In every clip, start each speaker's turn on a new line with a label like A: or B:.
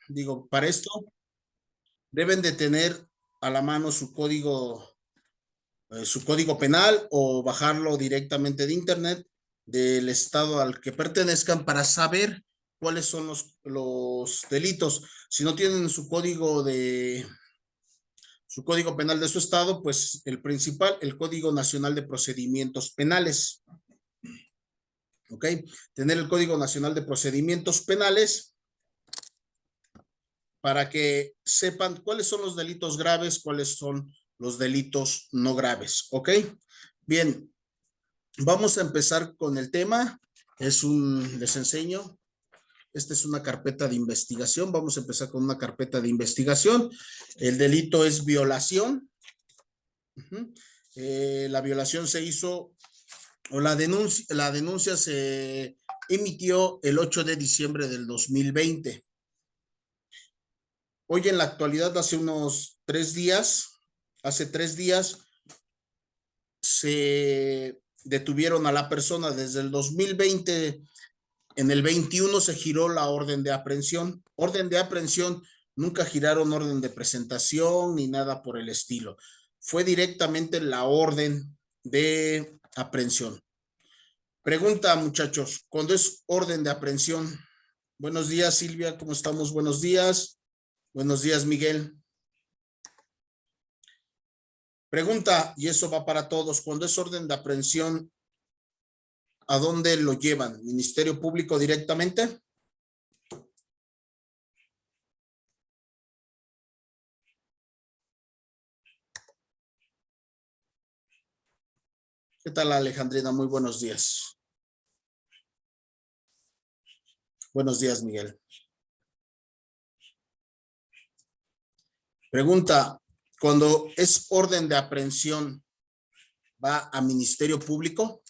A: Digo, para esto deben de tener a la mano su código penal o bajarlo directamente de internet del estado al que pertenezcan para saber cuáles son los delitos. Si no tienen su código penal de su estado, pues el principal, el Código Nacional de Procedimientos Penales. ¿Ok? Tener el Código Nacional de Procedimientos Penales para que sepan cuáles son los delitos graves, cuáles son los delitos no graves. ¿Ok? Bien, vamos a empezar con el tema. Les enseño. Esta es una carpeta de investigación. Vamos a empezar con una carpeta de investigación. El delito es violación. La violación se hizo, o la denuncia se emitió el 8 de diciembre del 2020. Hoy en la actualidad, hace 3 días, se detuvieron a la persona. Desde el 2020, en el 21 se giró la orden de aprehensión. Orden de aprehensión, nunca giraron orden de presentación ni nada por el estilo. Fue directamente la orden de aprehensión. Pregunta, muchachos, ¿cuándo es orden de aprehensión? Buenos días, Silvia, ¿cómo estamos? Buenos días. Buenos días, Miguel. Pregunta, y eso va para todos, ¿cuándo es orden de aprehensión, a dónde lo llevan? ¿Ministerio Público directamente? ¿Qué tal, Alejandrina? Muy buenos días. Buenos días, Miguel. Pregunta, cuando es orden de aprehensión, ¿va a Ministerio Público?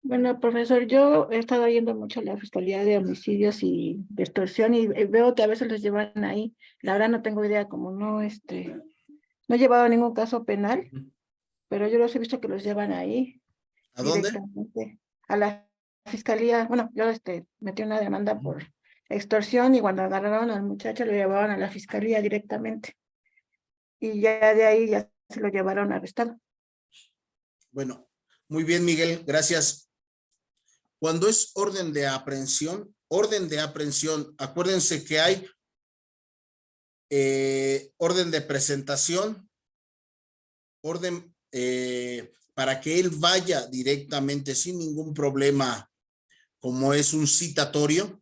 B: Bueno, profesor, yo he estado yendo mucho a la Fiscalía de Homicidios y de Extorsión y veo que a veces los llevan ahí. La verdad no tengo idea, como no he llevado ningún caso penal, pero yo los he visto que los llevan ahí
A: ¿A dónde?
B: directamente a la Fiscalía. Bueno, yo metí una demanda por extorsión y cuando agarraron al muchacho lo llevaban a la Fiscalía directamente. Y ya de ahí ya se lo llevaron arrestado.
A: Bueno, muy bien, Miguel, gracias. Cuando es orden de aprehensión, acuérdense que hay orden de presentación, orden para que él vaya directamente sin ningún problema, como es un citatorio.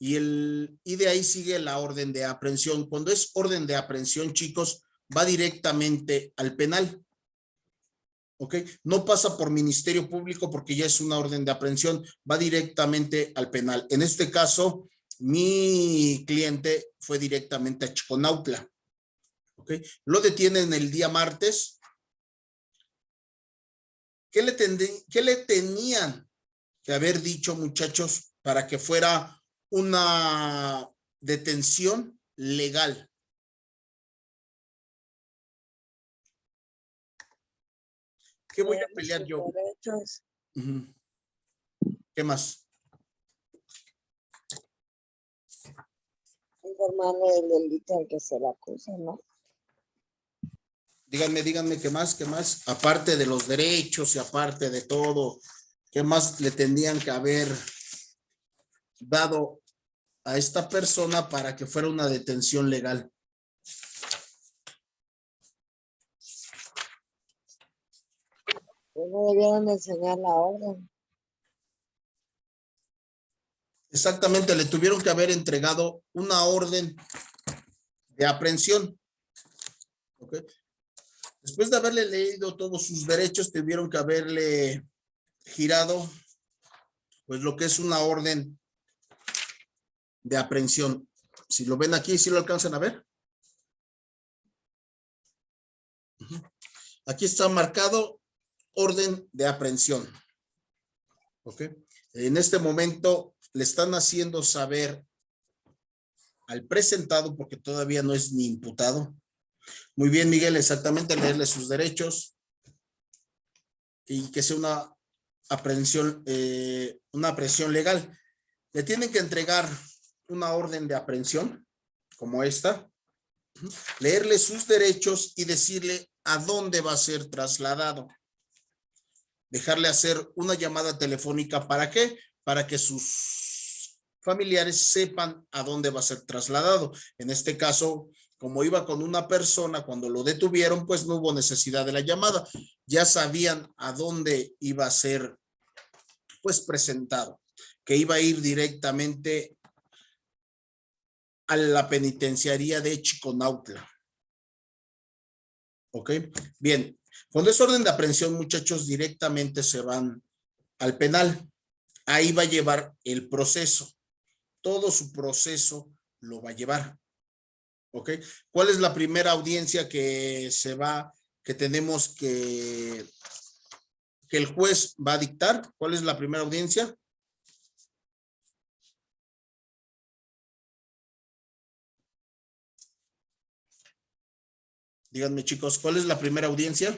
A: Y de ahí sigue la orden de aprehensión. Cuando es orden de aprehensión, chicos, va directamente al penal. ¿Ok? No pasa por Ministerio Público porque ya es una orden de aprehensión, va directamente al penal. En este caso, mi cliente fue directamente a Chiconautla. ¿Ok? Lo detienen el día martes. ¿Qué le tenían que haber dicho, muchachos, para que fuera una detención legal? ¿Qué voy a pelear yo? ¿Qué más?
C: Informarle del delito al que se le acusa, ¿no?
A: Díganme, ¿qué más? Aparte de los derechos y aparte de todo, ¿qué más le tendrían que haber dado a esta persona para que fuera una detención legal?
C: No debieron de enseñar la orden.
A: Exactamente, le tuvieron que haber entregado una orden de aprehensión. ¿Ok? Después de haberle leído todos sus derechos, tuvieron que haberle girado, pues, lo que es una orden de aprehensión. Si lo ven aquí, ¿sí lo alcanzan a ver? Aquí está marcado orden de aprehensión. ¿Ok? En este momento le están haciendo saber al presentado, porque todavía no es ni imputado. Muy bien, Miguel, exactamente, leerle sus derechos y que sea una una aprehensión legal. Le tienen que entregar una orden de aprehensión como esta, leerle sus derechos y decirle a dónde va a ser trasladado. Dejarle hacer una llamada telefónica. ¿Para qué? Para que sus familiares sepan a dónde va a ser trasladado. En este caso, como iba con una persona, cuando lo detuvieron, pues no hubo necesidad de la llamada. Ya sabían a dónde iba a ser, pues, presentado, que iba a ir directamente a la penitenciaría de Chiconautla. ¿Ok? Bien. Cuando es orden de aprehensión, muchachos, directamente se van al penal. Ahí va a llevar el proceso. Todo su proceso lo va a llevar. ¿Ok? ¿Cuál es la primera audiencia que tenemos que el juez va a dictar? ¿Cuál es la primera audiencia? Díganme, chicos, ¿cuál es la primera audiencia?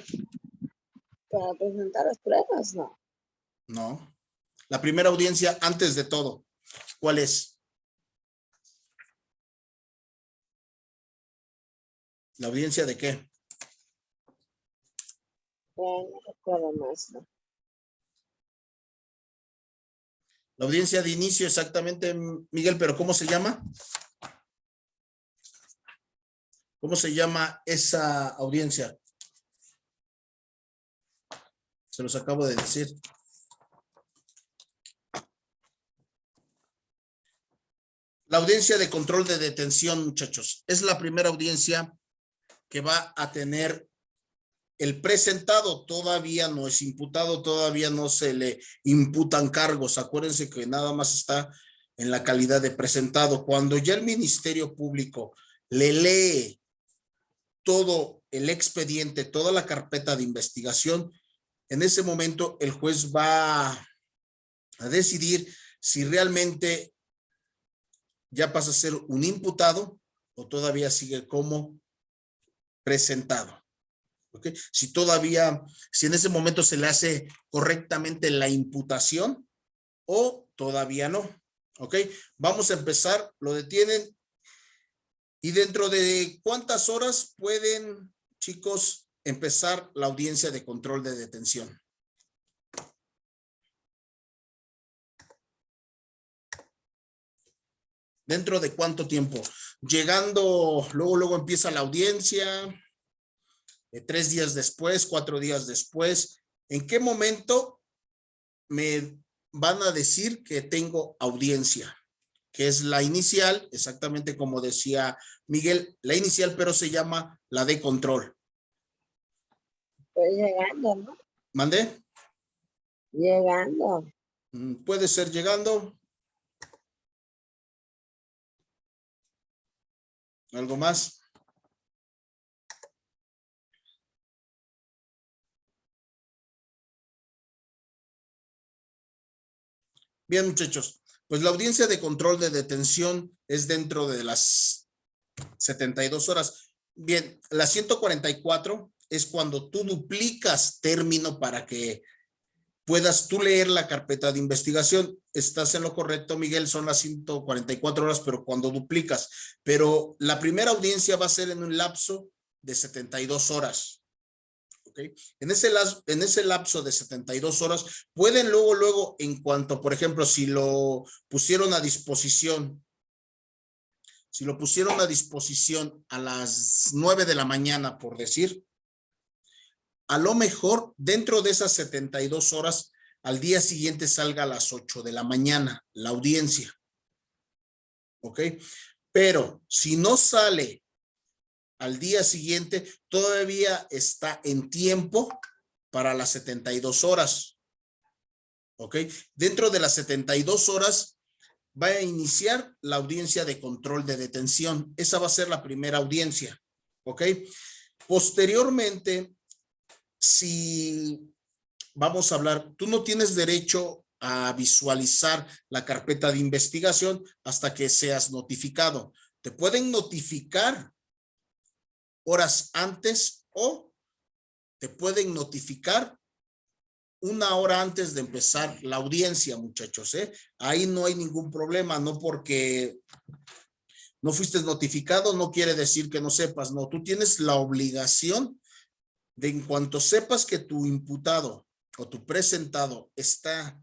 C: Para presentar las pruebas, no.
A: No. La primera audiencia, antes de todo, ¿cuál es? ¿La audiencia de qué?
C: No recuerdo más, no.
A: La audiencia de inicio, exactamente, Miguel, pero ¿cómo se llama? ¿Cómo se llama esa audiencia? Se los acabo de decir. La audiencia de control de detención, muchachos, es la primera audiencia que va a tener el presentado. Todavía no es imputado, todavía no se le imputan cargos. Acuérdense que nada más está en la calidad de presentado. Cuando ya el Ministerio Público le lee todo el expediente, toda la carpeta de investigación, en ese momento el juez va a decidir si realmente ya pasa a ser un imputado o todavía sigue como presentado. ¿Okay? Si en ese momento se le hace correctamente la imputación o todavía no. ¿Ok? Vamos a empezar, lo detienen. ¿Y dentro de cuántas horas pueden, chicos, empezar la audiencia de control de detención? ¿Dentro de cuánto tiempo? Llegando, luego empieza la audiencia, 3 días después, 4 días después. ¿En qué momento me van a decir que tengo audiencia? Que es la inicial, exactamente como decía Miguel, la inicial, pero se llama la de control.
C: Estoy llegando, ¿no?
A: ¿Mandé?
C: Llegando.
A: Puede ser llegando. ¿Algo más? Bien, muchachos, pues la audiencia de control de detención es dentro de las 72 horas. Bien, la 144 es cuando tú duplicas término para que puedas tú leer la carpeta de investigación. Estás en lo correcto, Miguel, son las 144 horas, pero cuando duplicas. Pero la primera audiencia va a ser en un lapso de 72 horas. ¿Okay? En ese lapso de 72 horas, pueden luego, en cuanto, por ejemplo, si lo pusieron a disposición a las 9 de la mañana, por decir, a lo mejor dentro de esas 72 horas, al día siguiente salga a las 8 de la mañana la audiencia. ¿Ok? Pero si no sale al día siguiente, todavía está en tiempo para las 72 horas. ¿Ok? Dentro de las 72 horas va a iniciar la audiencia de control de detención. Esa va a ser la primera audiencia. ¿Ok? Posteriormente, si vamos a hablar, tú no tienes derecho a visualizar la carpeta de investigación hasta que seas notificado. Te pueden notificar horas antes o te pueden notificar una hora antes de empezar la audiencia, muchachos, ¿eh? Ahí no hay ningún problema, no porque no fuiste notificado, no quiere decir que no sepas, no, tú tienes la obligación de en cuanto sepas que tu imputado o tu presentado está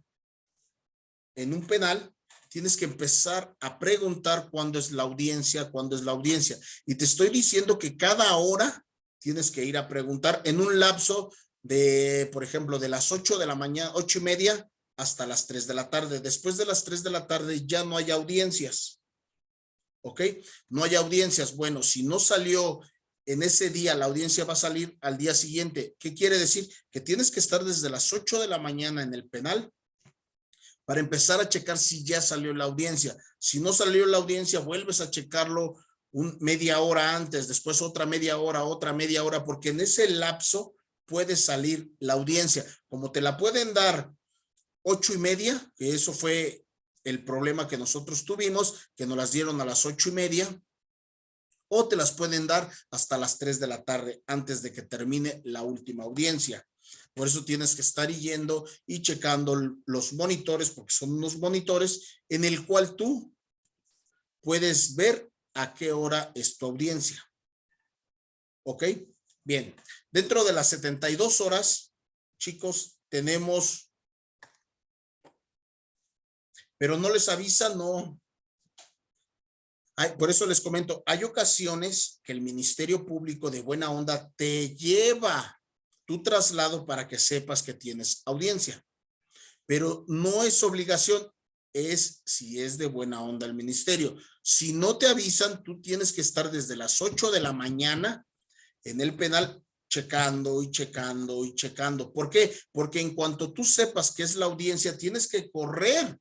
A: en un penal, tienes que empezar a preguntar cuándo es la audiencia, cuándo es la audiencia. Y te estoy diciendo que cada hora tienes que ir a preguntar en un lapso de, por ejemplo, de las 8 de la mañana, 8:30 hasta las 3 de la tarde. Después de las 3 de la tarde ya no hay audiencias. ¿Ok? No hay audiencias. Bueno, si no salió en ese día, la audiencia va a salir al día siguiente. ¿Qué quiere decir? Que tienes que estar desde las 8 de la mañana en el penal para empezar a checar si ya salió la audiencia. Si no salió la audiencia, vuelves a checarlo media hora antes, después otra media hora, porque en ese lapso puede salir la audiencia. Como te la pueden dar 8:30, que eso fue el problema que nosotros tuvimos, que nos las dieron a las 8:30, o te las pueden dar hasta las 3 de la tarde, antes de que termine la última audiencia. Por eso tienes que estar yendo y checando los monitores, porque son unos monitores en el cual tú puedes ver a qué hora es tu audiencia. ¿Ok? Bien. Dentro de las 72 horas, chicos, tenemos, pero no les avisa, no. Por eso les comento, hay ocasiones que el Ministerio Público de buena onda te lleva tu traslado para que sepas que tienes audiencia, pero no es obligación, es si es de buena onda el ministerio. Si no te avisan, tú tienes que estar desde las 8 de la mañana en el penal checando y checando y checando. ¿Por qué? Porque en cuanto tú sepas que es la audiencia, tienes que correr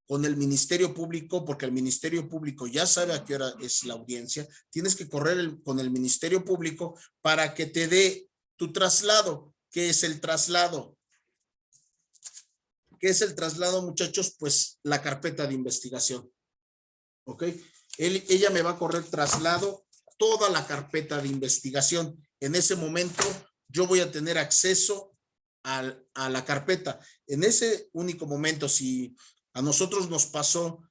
A: con el Ministerio Público, porque el Ministerio Público ya sabe a qué hora es la audiencia. Tienes que correr con el Ministerio Público para que te dé tu traslado. ¿Qué es el traslado? ¿Qué es el traslado, muchachos? Pues la carpeta de investigación. ¿Ok? Ella me va a correr traslado, toda la carpeta de investigación. En ese momento yo voy a tener acceso a la carpeta. En ese único momento, si a nosotros nos pasó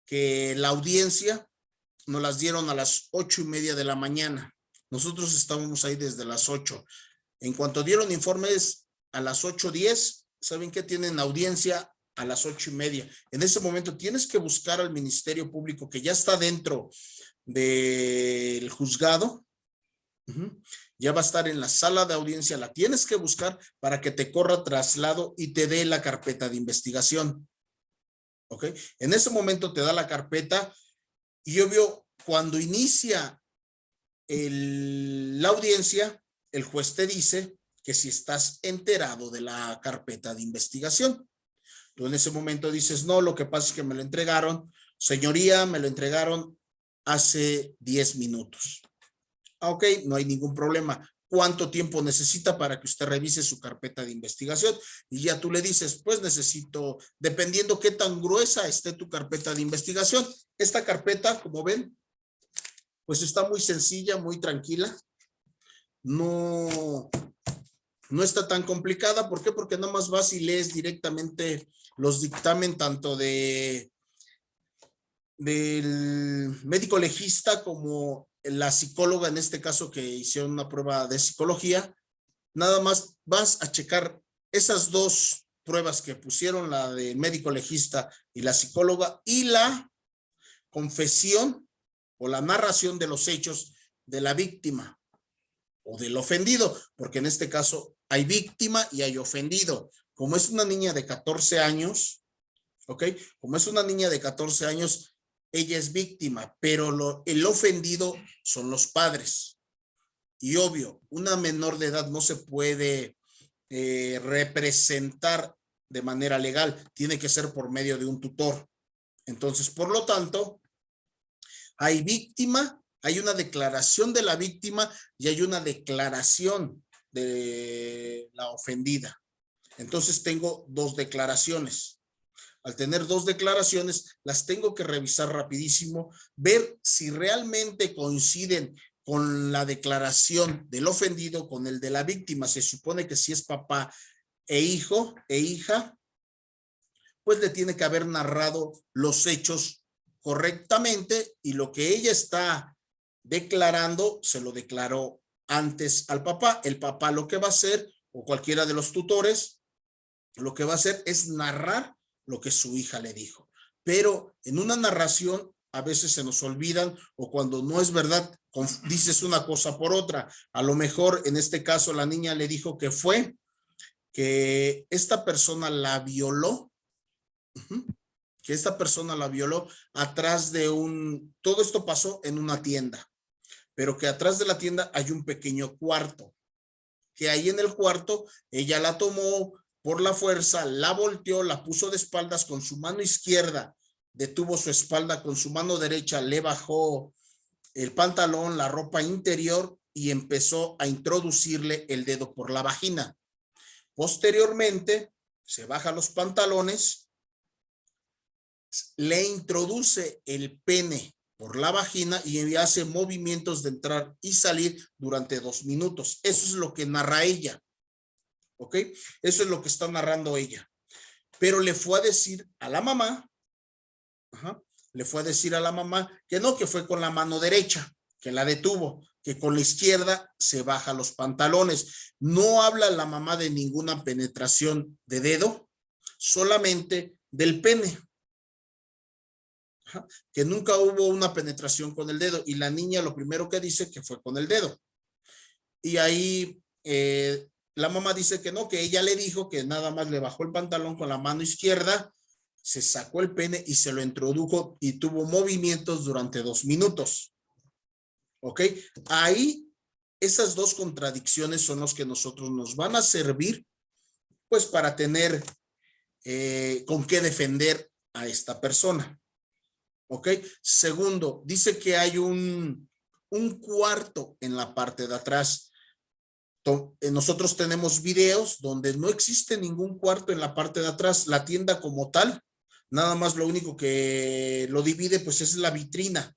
A: que la audiencia nos las dieron a las 8:30 de la mañana. Nosotros estábamos ahí desde las 8. En cuanto dieron informes a las 8:10, ¿saben qué? Tienen audiencia a las 8:30. En ese momento tienes que buscar al Ministerio Público que ya está dentro del juzgado. Ya va a estar en la sala de audiencia, la tienes que buscar para que te corra traslado y te dé la carpeta de investigación. ¿Ok? En ese momento te da la carpeta y obvio, cuando inicia la audiencia, el juez te dice que si estás enterado de la carpeta de investigación. Tú en ese momento dices, no, lo que pasa es que me lo entregaron, señoría, me lo entregaron hace 10 minutos. Ok, no hay ningún problema. ¿Cuánto tiempo necesita para que usted revise su carpeta de investigación? Y ya tú le dices, pues necesito, dependiendo qué tan gruesa esté tu carpeta de investigación. Esta carpeta, como ven, pues está muy sencilla, muy tranquila. No está tan complicada. ¿Por qué? Porque nada más vas y lees directamente los dictamen tanto del médico legista como la psicóloga, en este caso que hicieron una prueba de psicología. Nada más vas a checar esas dos pruebas que pusieron, la de médico legista y la psicóloga, y la confesión o la narración de los hechos de la víctima o del ofendido, porque en este caso hay víctima y hay ofendido. Como es una niña de 14 años, ¿ok? Como es una niña de 14 años, ella es víctima, pero el ofendido son los padres. Y obvio, una menor de edad no se puede representar de manera legal, tiene que ser por medio de un tutor. Entonces, por lo tanto, hay víctima, hay una declaración de la víctima y hay una declaración de la ofendida. Entonces, tengo dos declaraciones. Al tener dos declaraciones, las tengo que revisar rapidísimo, ver si realmente coinciden con la declaración del ofendido, con el de la víctima. Se supone que si es papá, e hijo e hija, pues le tiene que haber narrado los hechos correctamente y lo que ella está declarando se lo declaró antes al papá. El papá lo que va a hacer, o cualquiera de los tutores, lo que va a hacer es narrar lo que su hija le dijo. Pero en una narración a veces se nos olvidan, o cuando no es verdad, dices una cosa por otra. A lo mejor en este caso la niña le dijo que esta persona la violó, que esta persona la violó atrás de todo esto pasó en una tienda, pero que atrás de la tienda hay un pequeño cuarto, que ahí en el cuarto ella la tomó por la fuerza, la volteó, la puso de espaldas con su mano izquierda, detuvo su espalda con su mano derecha, le bajó el pantalón, la ropa interior y empezó a introducirle el dedo por la vagina. Posteriormente, se baja los pantalones, le introduce el pene por la vagina y hace movimientos de entrar y salir durante 2 minutos. Eso es lo que narra ella. ¿Ok? Eso es lo que está narrando ella. Pero le fue a decir a la mamá, le fue a decir a la mamá que no, que fue con la mano derecha, que la detuvo, que con la izquierda se baja los pantalones. No habla la mamá de ninguna penetración de dedo, solamente del pene. Que nunca hubo una penetración con el dedo, y la niña lo primero que dice que fue con el dedo. Y ahí la mamá dice que no, que ella le dijo que nada más le bajó el pantalón con la mano izquierda, se sacó el pene y se lo introdujo y tuvo movimientos durante 2 minutos. ¿Ok? Ahí esas 2 contradicciones son los que nosotros nos van a servir pues para tener con qué defender a esta persona. ¿Ok? Segundo, dice que hay un cuarto en la parte de atrás. Nosotros tenemos videos donde no existe ningún cuarto en la parte de atrás. La tienda como tal, nada más lo único que lo divide pues es la vitrina.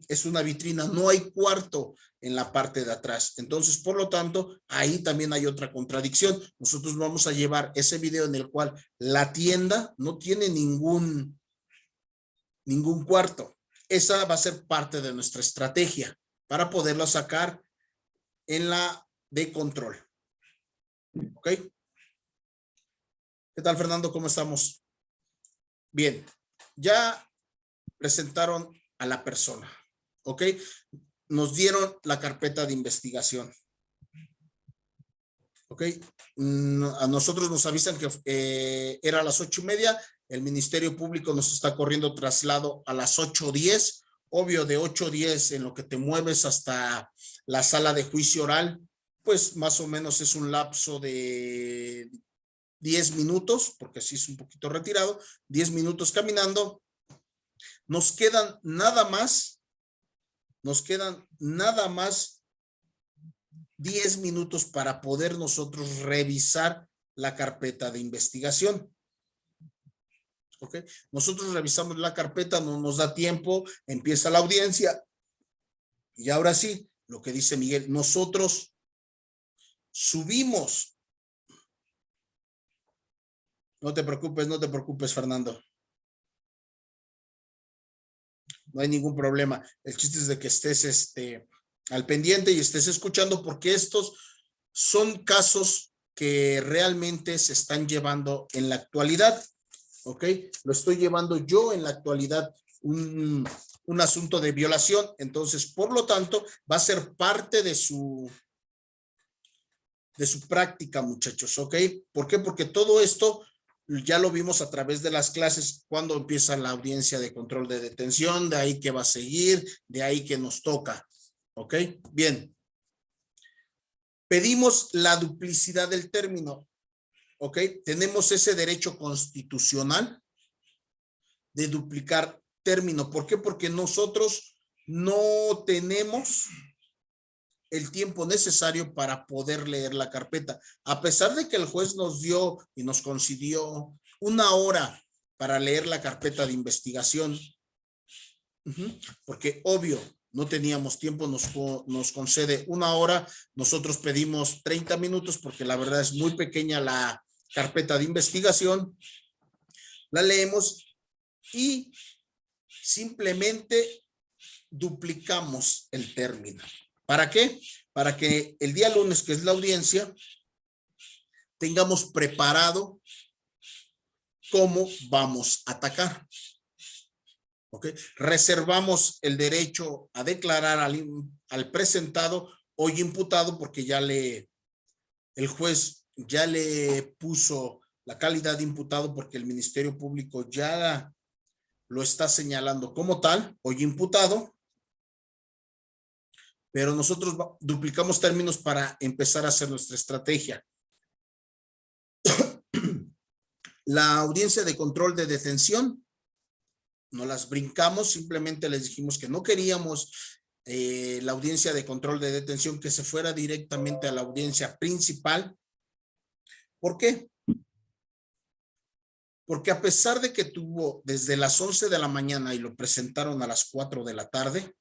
A: Es una vitrina, no hay cuarto en la parte de atrás. Entonces, por lo tanto, ahí también hay otra contradicción. Nosotros vamos a llevar ese video en el cual la tienda no tiene ningún cuarto. Esa va a ser parte de nuestra estrategia para poderlo sacar en la de control. ¿Ok? ¿Qué tal, Fernando? ¿Cómo estamos? Bien, ya presentaron a la persona. ¿Ok? Nos dieron la carpeta de investigación. ¿Ok? A nosotros nos avisan que era a las 8:30. El Ministerio Público nos está corriendo traslado a las 8:10. Obvio, de 8:10 en lo que te mueves hasta la sala de juicio oral, pues más o menos es un lapso de 10 minutos, porque así es un poquito retirado, 10 minutos caminando. Nos quedan nada más 10 minutos para poder nosotros revisar la carpeta de investigación. ¿Ok? Nosotros revisamos la carpeta, no nos da tiempo, empieza la audiencia. Y ahora sí, lo que dice Miguel, nosotros subimos. No te preocupes, Fernando. No hay ningún problema. El chiste es de que estés al pendiente y estés escuchando, porque estos son casos que realmente se están llevando en la actualidad. ¿Ok? Lo estoy llevando yo en la actualidad, un asunto de violación. Entonces, por lo tanto, va a ser parte de su práctica, muchachos. ¿Ok? ¿Por qué? Porque todo esto ya lo vimos a través de las clases, cuando empieza la audiencia de control de detención, de ahí que va a seguir, de ahí que nos toca. ¿Ok? Bien. Pedimos la duplicidad del término. ¿Ok? Tenemos ese derecho constitucional de duplicar término. ¿Por qué? Porque nosotros no tenemos el tiempo necesario para poder leer la carpeta. A pesar de que el juez nos dio y nos concedió 1 hora para leer la carpeta de investigación, porque obvio, no teníamos tiempo, nos concede 1 hora, nosotros pedimos 30 minutos porque la verdad es muy pequeña la carpeta de investigación, la leemos y simplemente duplicamos el término. ¿Para qué? Para que el día lunes, que es la audiencia, tengamos preparado cómo vamos a atacar. ¿Ok? Reservamos el derecho a declarar al presentado hoy imputado porque el juez ya le puso la calidad de imputado porque el Ministerio Público ya lo está señalando como tal, hoy imputado, pero nosotros duplicamos términos para empezar a hacer nuestra estrategia. La audiencia de control de detención, no las brincamos, simplemente les dijimos que no queríamos la audiencia de control de detención que se fuera directamente a la audiencia principal. ¿Por qué? Porque a pesar de que tuvo desde las 11 de la mañana y lo presentaron a las 4 de la tarde,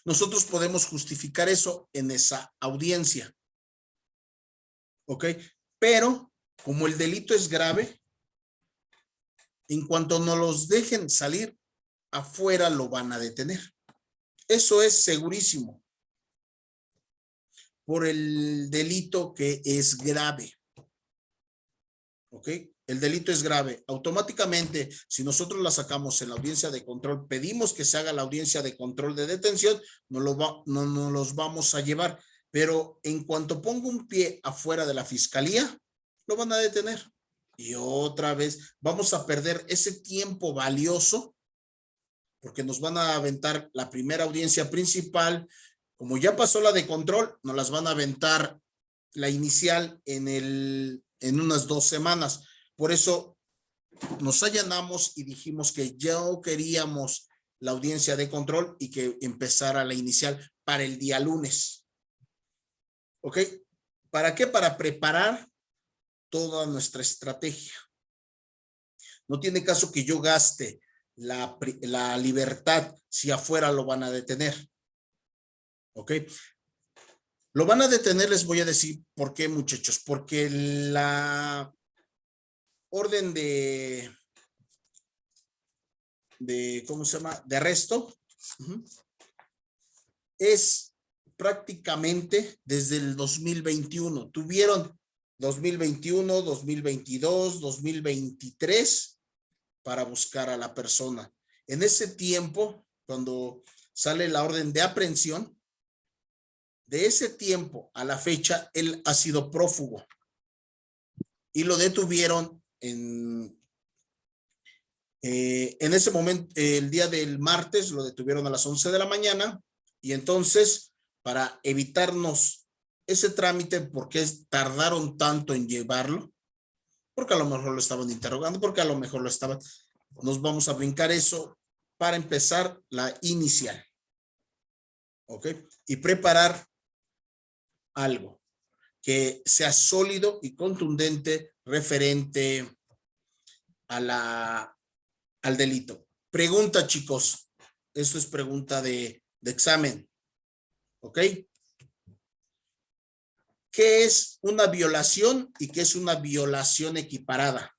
A: nosotros podemos justificar eso en esa audiencia. ¿Ok? Pero como el delito es grave, en cuanto no los dejen salir, afuera lo van a detener. Eso es segurísimo. Por el delito que es grave. ¿Ok? El delito es grave. Automáticamente, si nosotros la sacamos en la audiencia de control, pedimos que se haga la audiencia de control de detención, no los vamos a llevar. Pero en cuanto ponga un pie afuera de la fiscalía, lo van a detener. Y otra vez vamos a perder ese tiempo valioso porque nos van a aventar la primera audiencia principal. Como ya pasó la de control, nos las van a aventar la inicial en unas 2 semanas. Por eso nos allanamos y dijimos que ya queríamos la audiencia de control y que empezara la inicial para el día lunes. ¿Ok? ¿Para qué? Para preparar toda nuestra estrategia. No tiene caso que yo gaste la libertad si afuera lo van a detener. ¿Ok? Lo van a detener, les voy a decir por qué, muchachos. Porque la orden ¿cómo se llama? De arresto es prácticamente desde el 2021. Tuvieron 2021, 2022, 2023 para buscar a la persona. En ese tiempo, cuando sale la orden de aprehensión, de ese tiempo a la fecha, él ha sido prófugo y lo detuvieron en ese momento, el día del martes, lo detuvieron a las 11 de la mañana y entonces, para evitarnos ese trámite, porque tardaron tanto en llevarlo, porque a lo mejor lo estaban interrogando, porque a lo mejor nos vamos a brincar eso para empezar la inicial. ¿Ok? Y preparar algo que sea sólido y contundente referente al delito. Pregunta, chicos. Esto es pregunta de examen. ¿Ok? ¿Qué es una violación y qué es una violación equiparada?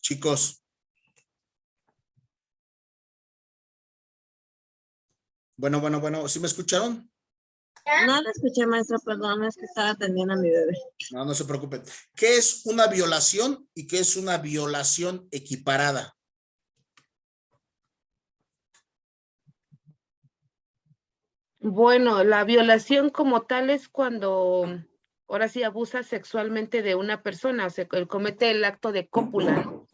A: Chicos. Bueno, ¿sí me escucharon?
C: No la escuché, maestra, perdón, es que estaba atendiendo a mi bebé.
A: No se preocupen. ¿Qué es una violación y qué es una violación equiparada?
D: Bueno, la violación como tal es cuando ahora sí abusa sexualmente de una persona, o sea, él comete el acto de cópula, ¿no?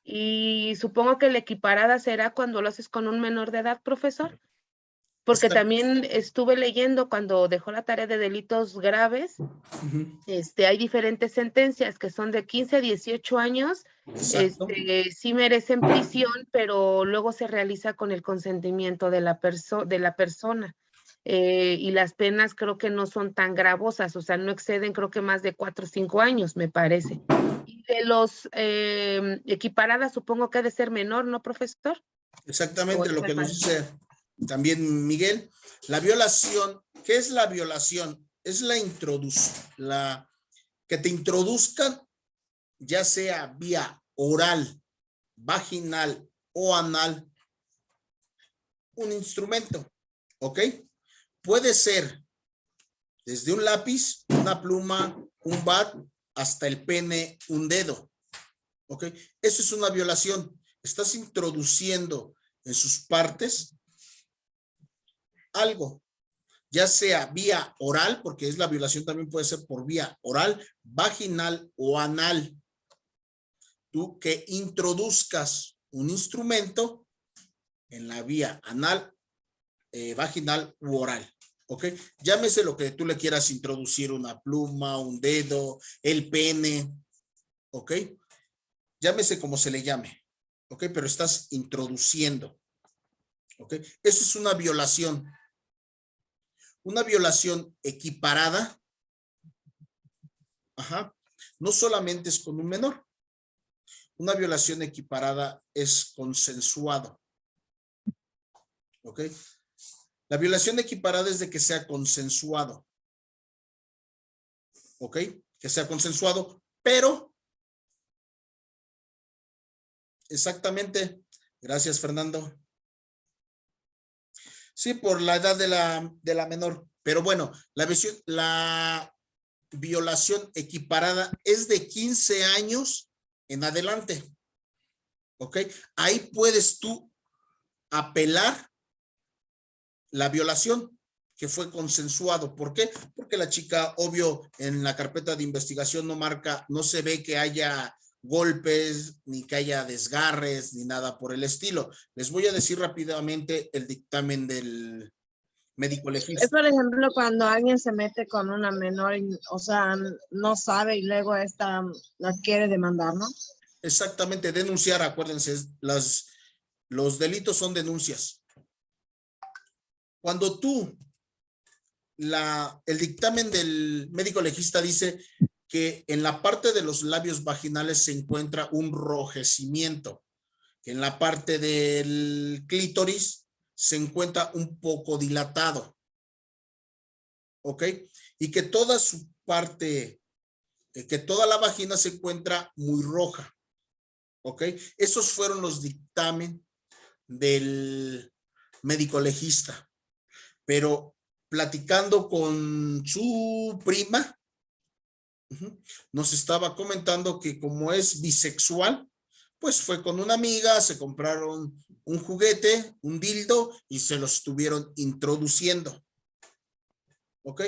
D: Y supongo que la equiparada será cuando lo haces con un menor de edad, profesor, porque también estuve leyendo cuando dejó la tarea de delitos graves, hay diferentes sentencias que son de 15 a 18 años, sí merecen prisión, pero luego se realiza con el consentimiento de la persona. y las penas creo que no son tan gravosas, o sea, no exceden creo que más de 4 o 5 años, me parece. Y de los equiparadas, supongo que ha de ser menor, ¿no, profesor?
A: Exactamente
D: O
A: lo
D: es
A: que nos
D: más.
A: dice también Miguel. La violación, ¿qué es la violación? Es que te introduzcan, ya sea vía oral, vaginal o anal, un instrumento, ¿ok? Puede ser desde un lápiz, una pluma, un bat, hasta el pene, un dedo, ¿ok? Eso es una violación. Estás introduciendo en sus partes algo, ya sea vía oral, porque es la violación también puede ser por vía oral, vaginal o anal. Tú que introduzcas un instrumento en la vía anal, vaginal u oral, ¿ok? Llámese lo que tú le quieras introducir, una pluma, un dedo, el pene, ¿ok? Llámese como se le llame, ¿ok? Pero estás introduciendo, ¿ok? Eso es una violación. Una violación equiparada, no solamente es con un menor. Una violación equiparada es consensuado, ¿ok? La violación equiparada es de que sea consensuado, ¿ok? Que sea consensuado, pero exactamente, gracias Fernando. Sí, por la edad de la menor, pero bueno, la violación equiparada es de 15 años en adelante, ¿ok? Ahí puedes tú apelar la violación que fue consensuado. ¿Por qué? Porque la chica, obvio, en la carpeta de investigación no se ve que haya golpes, ni que haya desgarres, ni nada por el estilo. Les voy a decir rápidamente el dictamen del médico legista.
C: Es, por ejemplo, cuando alguien se mete con una menor, o sea, no sabe y luego esta la quiere demandar, ¿no?
A: Exactamente, denunciar, acuérdense, los delitos son denuncias. Cuando tú, el dictamen del médico legista dice que en la parte de los labios vaginales se encuentra un enrojecimiento, que en la parte del clítoris se encuentra un poco dilatado, ¿ok? Y que toda su parte, que toda la vagina se encuentra muy roja, ¿ok? Esos fueron los dictamen del médico legista. Pero platicando con su prima, nos estaba comentando que como es bisexual, pues fue con una amiga, se compraron un juguete, un dildo y se lo estuvieron introduciendo. ¿Ok?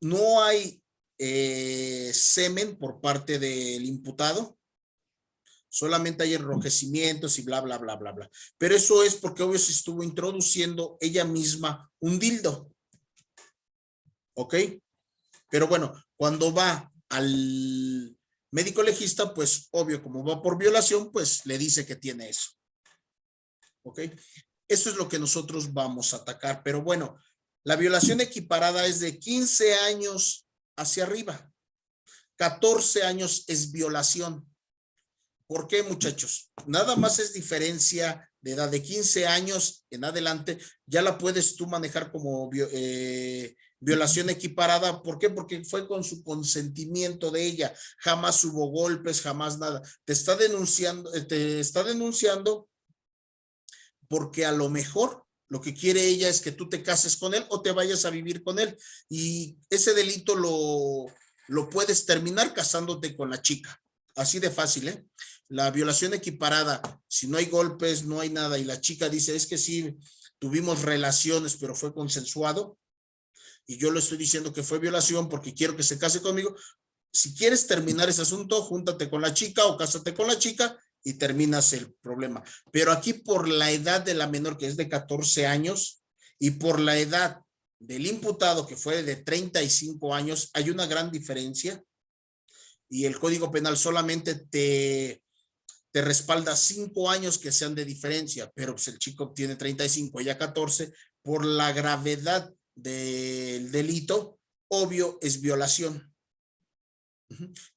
A: No hay semen por parte del imputado. Solamente hay enrojecimientos y bla, bla, bla, bla, bla. Pero eso es porque obvio se estuvo introduciendo ella misma un dildo. ¿Ok? Pero bueno, cuando va al médico legista, pues obvio, como va por violación, pues le dice que tiene eso. ¿Ok? Eso es lo que nosotros vamos a atacar. Pero bueno, la violación equiparada es de 15 años hacia arriba. 14 años es violación. ¿Por qué, muchachos? Nada más es diferencia de edad de 15 años en adelante. Ya la puedes tú manejar como violación equiparada. ¿Por qué? Porque fue con su consentimiento de ella. Jamás hubo golpes, jamás nada. Te está denunciando porque a lo mejor lo que quiere ella es que tú te cases con él o te vayas a vivir con él. Y ese delito lo puedes terminar casándote con la chica. Así de fácil, ¿eh? La violación equiparada, si no hay golpes, no hay nada, y la chica dice, es que sí, tuvimos relaciones, pero fue consensuado, y yo le estoy diciendo que fue violación porque quiero que se case conmigo. Si quieres terminar ese asunto, júntate con la chica o cásate con la chica y terminas el problema. Pero aquí por la edad de la menor, que es de 14 años, y por la edad del imputado, que fue de 35 años, hay una gran diferencia. Y el Código Penal solamente te respalda 5 años que sean de diferencia, pero pues el chico obtiene 35, ella 14, por la gravedad del delito, obvio es violación.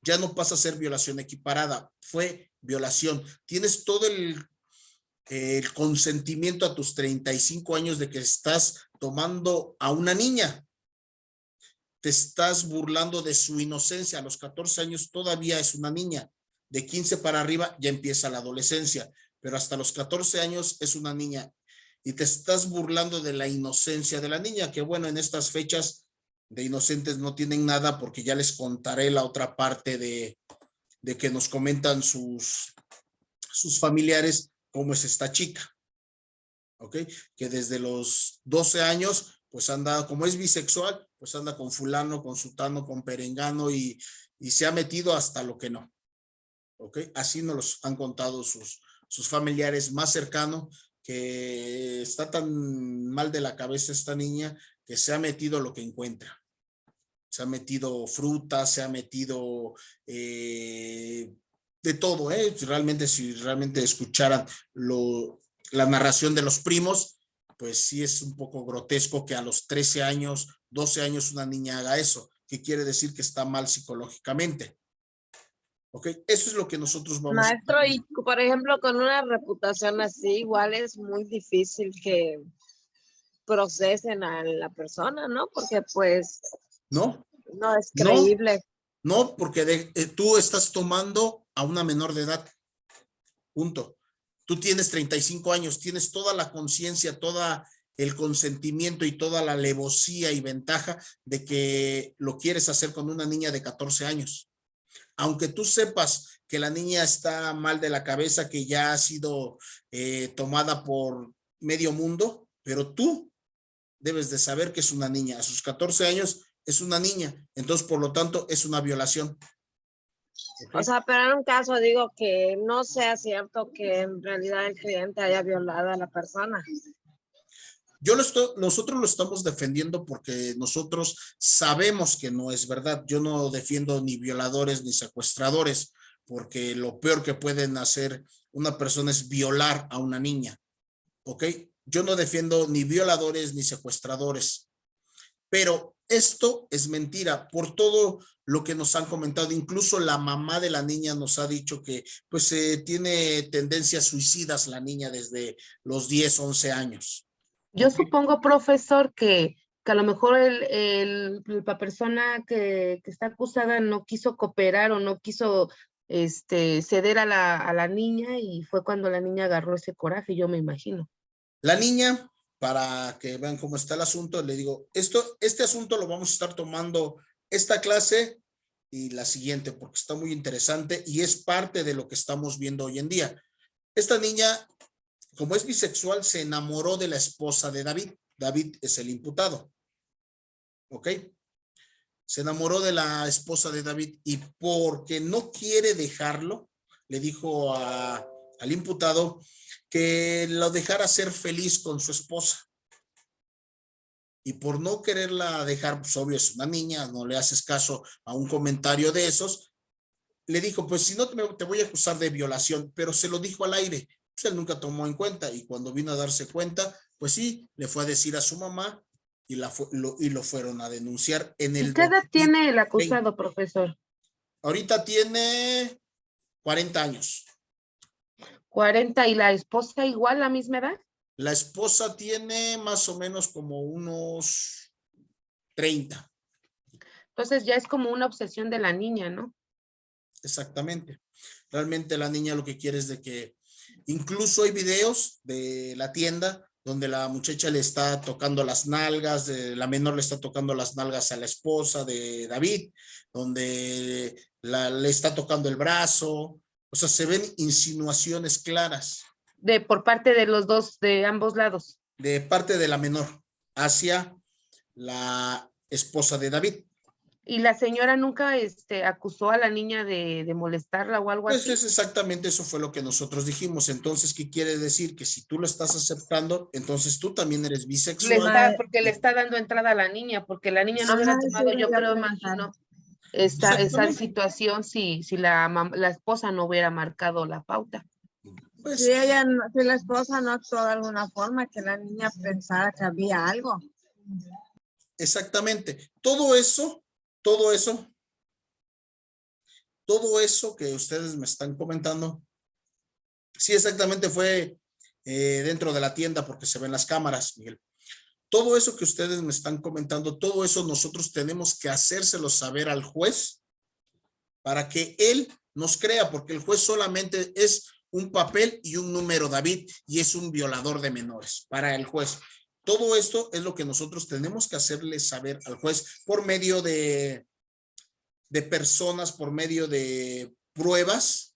A: Ya no pasa a ser violación equiparada, fue violación. Tienes todo el consentimiento a tus 35 años de que estás tomando a una niña. Te estás burlando de su inocencia. A los 14 años todavía es una niña. De 15 para arriba ya empieza la adolescencia, pero hasta los 14 años es una niña. Y te estás burlando de la inocencia de la niña, que bueno, en estas fechas de inocentes no tienen nada, porque ya les contaré la otra parte de que nos comentan sus familiares cómo es esta chica. ¿Ok? Que desde los 12 años, pues anda, como es bisexual, pues anda con fulano, con sutano, con perengano y se ha metido hasta lo que no. ¿Ok? Así nos los han contado sus familiares más cercanos, que está tan mal de la cabeza esta niña que se ha metido lo que encuentra. Se ha metido fruta, se ha metido de todo, ¿eh? Realmente, si realmente escucharan la narración de los primos, pues sí es un poco grotesco que a los 13 años, 12 años una niña haga eso, que quiere decir que está mal psicológicamente. ¿Ok? Eso es lo que nosotros vamos
C: Maestro,
A: a...
C: y por ejemplo, con una reputación así, igual es muy difícil que procesen a la persona, ¿no? Porque pues
A: No,
C: no es
A: no,
C: creíble.
A: no, porque tú estás tomando a una menor de edad. Punto. Tú tienes 35 años, tienes toda la conciencia, todo el consentimiento y toda la alevosía y ventaja de que lo quieres hacer con una niña de 14 años. Aunque tú sepas que la niña está mal de la cabeza, que ya ha sido tomada por medio mundo, pero tú debes de saber que es una niña. A sus 14 años es una niña, entonces por lo tanto es una violación.
C: O sea, pero en un caso digo que no sea cierto que en realidad el cliente haya violado a la persona.
A: Nosotros lo estamos defendiendo porque nosotros sabemos que no es verdad. Yo no defiendo ni violadores ni secuestradores, porque lo peor que pueden hacer una persona es violar a una niña. ¿Ok? Yo no defiendo ni violadores ni secuestradores, pero esto es mentira por todo lo que nos han comentado. Incluso la mamá de la niña nos ha dicho que pues tiene tendencias suicidas la niña desde los 10, 11 años.
D: Yo supongo, profesor, que a lo mejor la persona que está acusada no quiso cooperar o no quiso ceder a la niña, y fue cuando la niña agarró ese coraje, yo me imagino.
A: La niña, para que vean cómo está el asunto, le digo, este asunto lo vamos a estar tomando esta clase y la siguiente, porque está muy interesante y es parte de lo que estamos viendo hoy en día. Esta niña, como es bisexual, se enamoró de la esposa de David. David es el imputado. ¿Ok? Se enamoró de la esposa de David y porque no quiere dejarlo, le dijo al imputado que lo dejara ser feliz con su esposa. Y por no quererla dejar, pues obvio es una niña, no le haces caso a un comentario de esos, le dijo, pues si no te voy a acusar de violación, pero se lo dijo al aire. Pues él nunca tomó en cuenta y cuando vino a darse cuenta, pues sí, le fue a decir a su mamá y lo fueron a denunciar en el...
D: ¿Y qué edad tiene el
A: 2020.
D: acusado, profesor?
A: Ahorita tiene 40 años.
D: 40, ¿y la esposa igual, la misma edad?
A: La esposa tiene más o menos como unos 30.
D: Entonces ya es como una obsesión de la niña, ¿no?
A: Exactamente. Realmente la niña lo que quiere es de que, incluso hay videos de la tienda donde la muchacha le está tocando las nalgas, la menor le está tocando las nalgas a la esposa de David, donde le está tocando el brazo. O sea, se ven insinuaciones claras.
D: Por parte de los dos, de ambos lados.
A: De parte de la menor hacia la esposa de David.
D: ¿Y la señora nunca acusó a la niña de molestarla o algo
A: Pues
D: así?
A: es exactamente eso fue lo que nosotros dijimos. Entonces, ¿qué quiere decir? Que si tú lo estás aceptando, entonces tú también eres bisexual.
D: Porque le está dando entrada a la niña, porque la niña no hubiera
C: Ajá,
D: tomado,
C: sí,
D: yo
C: le
D: creo,
C: iba a preguntar.
D: imagino, esa
A: Exactamente.
D: situación si la esposa no hubiera marcado la pauta.
A: Pues
C: Si ella, si la esposa no actuó de alguna forma, que la niña pensara que había algo.
A: exactamente. Todo eso que ustedes me están comentando, sí, exactamente fue dentro de la tienda porque se ven las cámaras, Miguel. Todo eso que ustedes me están comentando, todo eso nosotros tenemos que hacérselo saber al juez para que él nos crea, porque el juez solamente es un papel y un número, David, y es un violador de menores para el juez. Todo esto es lo que nosotros tenemos que hacerle saber al juez por medio de personas, por medio de pruebas,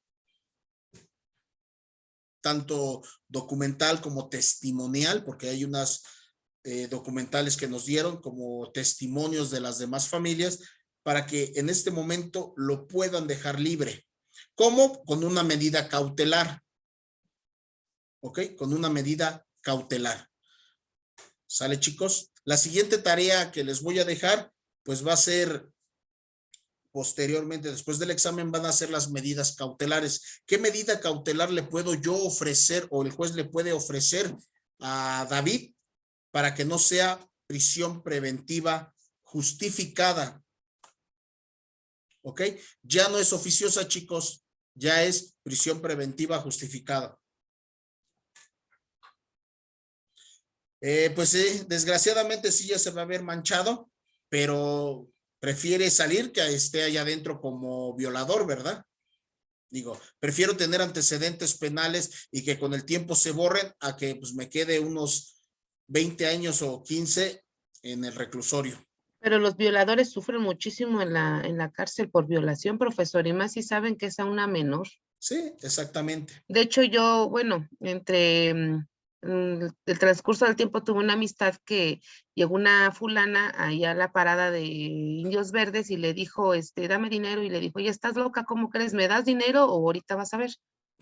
A: tanto documental como testimonial, porque hay unas documentales que nos dieron como testimonios de las demás familias, para que en este momento lo puedan dejar libre. ¿Cómo? Con una medida cautelar. ¿Ok? Con una medida cautelar. ¿Sale, chicos? La siguiente tarea que les voy a dejar, pues va a ser posteriormente, después del examen, van a ser las medidas cautelares. ¿Qué medida cautelar le puedo yo ofrecer o el juez le puede ofrecer a David para que no sea prisión preventiva justificada? ¿Ok? Ya no es oficiosa, chicos, ya es prisión preventiva justificada. Pues desgraciadamente sí ya se va a ver manchado, pero prefiere salir que esté allá adentro como violador, ¿verdad? Digo, prefiero tener antecedentes penales y que con el tiempo se borren a que pues me quede unos 20 años o 15 en el reclusorio.
D: Pero los violadores sufren muchísimo en la cárcel por violación, profesor, y más si saben que es a una menor.
A: Sí, exactamente.
D: De hecho, yo, bueno, entre el transcurso del tiempo tuve una amistad que llegó una fulana ahí a la parada de Indios Verdes y le dijo, dame dinero, y le dijo, ya estás loca, ¿cómo crees? ¿Me das dinero o ahorita vas a ver?